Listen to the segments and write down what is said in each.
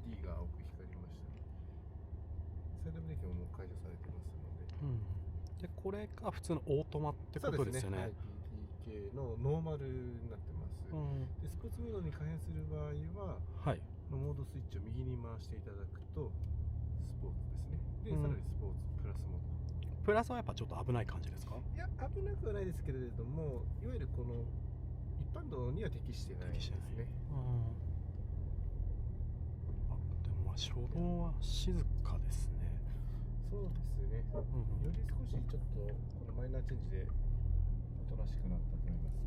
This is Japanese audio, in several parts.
LED が青く光りましたね。サイドブレーキももう解除されてますので、でこれが普通のオートマってことですよね。はい、PT 系のノーマルになってます。でスポーツモードに改変する場合は、はい、モードスイッチを右に回していただくとスポーツですね。で、さらにスポーツプラスモード。プラスはやっぱちょっと危ない感じですか？いや、危なくはないですけれども、いわゆるこの一般道には適してないですね。でも初動は静かですね。そうですね。より少しちょっとマイナーチェンジでおとなしくなったと思いますか。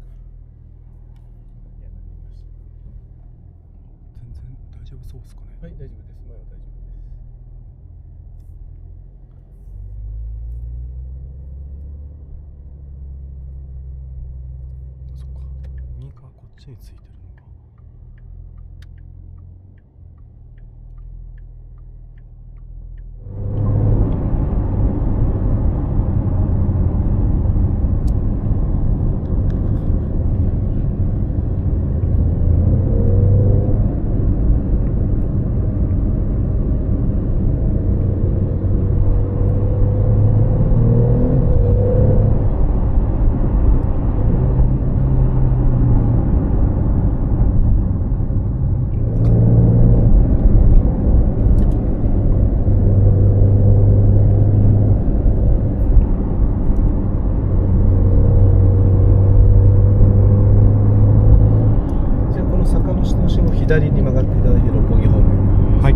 いや、なりました。全然大丈夫そうですかね。はい、大丈夫です。前は大丈夫です。そっか。右側こっちについてるのか。左に曲がっていただいて六本木方面。はい。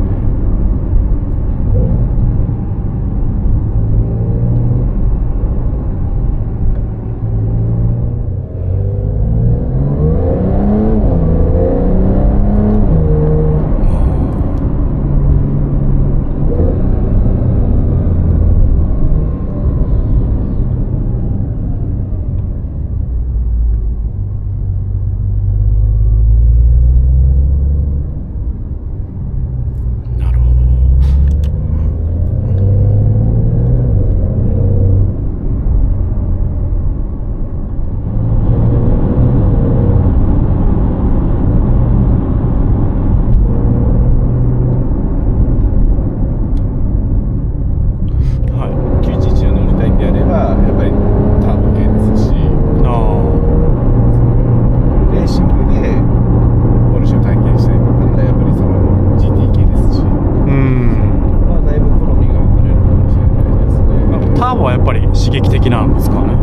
刺激的なんですかね。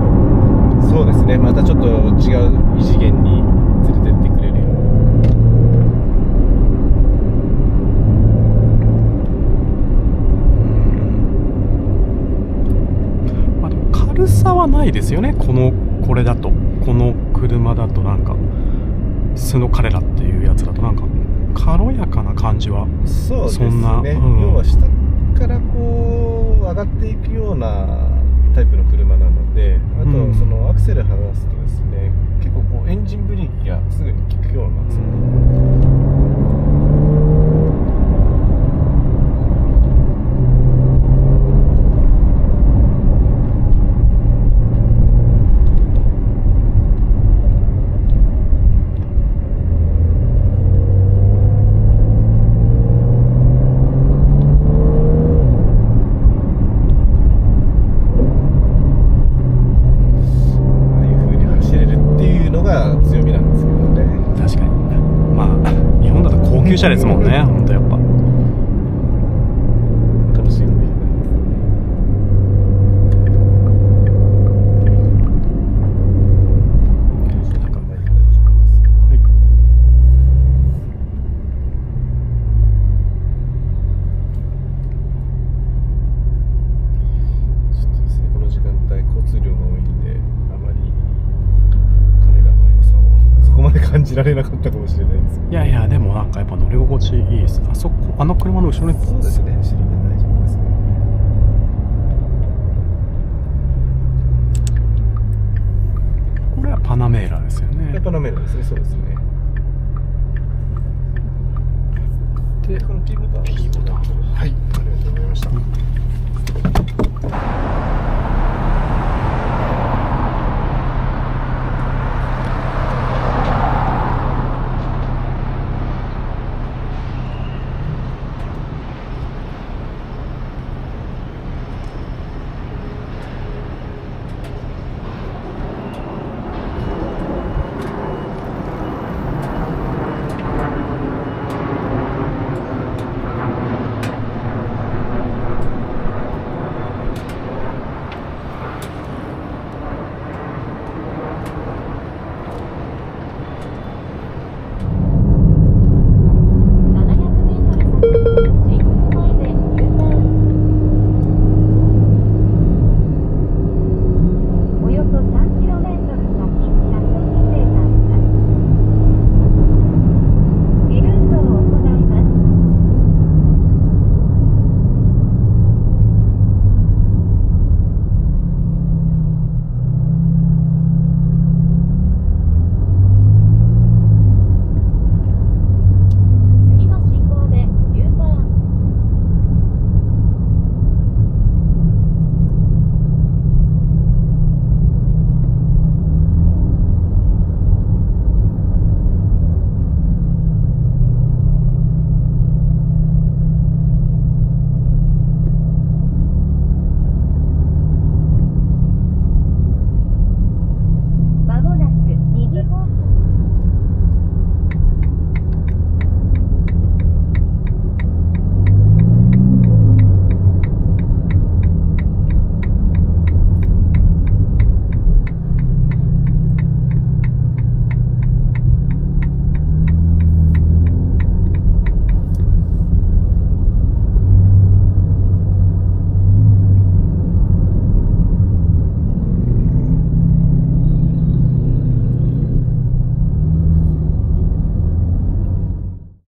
そうですね。またちょっと違う異次元に連れてってくれるような。まあでも軽さはないですよね。これだと、この車だとなんかスノカレラっていうやつだとなんか軽やかな感じは。そうですね。そんな、要は下からこう上がっていくようなタイプの車なので、あとそのアクセル離すとですね、結構こうエンジンブレーキがすぐに効くようなんですよね。強みなんですけどね。確かに。まあ日本だと高級車ですもんね。本当やっぱ。楽しいので。なんか前に大丈夫です。はい。ちょっとですね、この時間帯交通量が多いんで、あまりそこまで感じられなかったかもしれないですけど。いやいや、でもなんかやっぱ乗り心地いいです。あの車の後ろに。そうですね、後ろで大丈夫ですね。これはパナメーラですよね。パナメーラですね、そうですね。で、このキーボードは